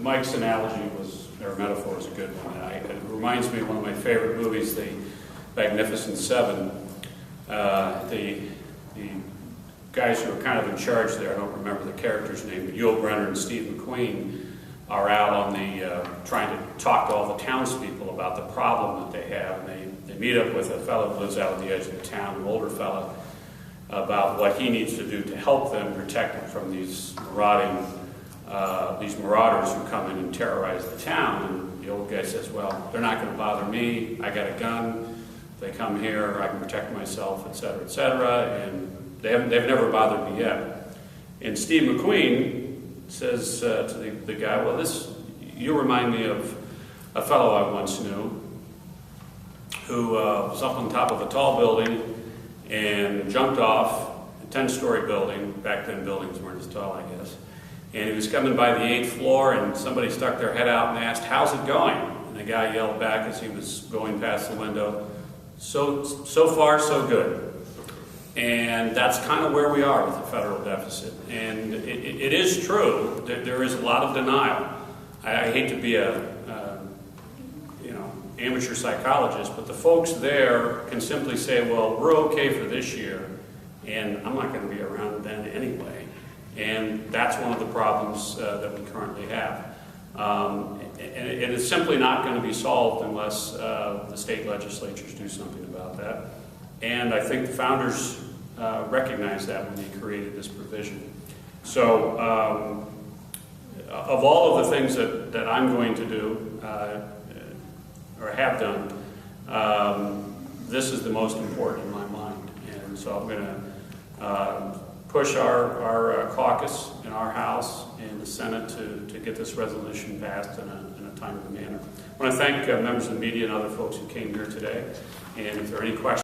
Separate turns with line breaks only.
Mike's analogy or metaphor is a good one. It reminds me of one of my favorite movies, The Magnificent Seven. The guys who are kind of in charge there, I don't remember the character's name, but Yul Brynner and Steve McQueen are out on the, trying to talk to all the townspeople about the problem that they have. And they meet up with a fellow who lives out on the edge of the town, an older fellow, about what he needs to do to help them protect them from these marauders who come in and terrorize the town. And the old guy says, well, they're not going to bother me. I got a gun. If they come here, I can protect myself, et cetera, and they've never bothered me yet. And Steve McQueen says to the guy, well, you remind me of a fellow I once knew who was up on top of a tall building and jumped off a 10-story building. Back then buildings weren't as tall, I guess. And he was coming by the 8th floor, and somebody stuck their head out and asked, how's it going? And the guy yelled back as he was going past the window, so far, so good. And that's kind of where we are with the federal deficit. And it is true that there is a lot of denial. I hate to be a amateur psychologist, but the folks there can simply say, well, we're okay for this year, and I'm not going to be around then anyway. And that's one of the problems that we currently have. And it's simply not going to be solved unless the state legislatures do something about that. And I think the founders recognized that when they created this provision. So of all of the things that I'm going to do, or have done, this is the most important in my mind. And so I'm going to push our caucus in our House and the Senate to get this resolution passed in a timely manner. I want to thank members of the media and other folks who came here today. And if there are any questions,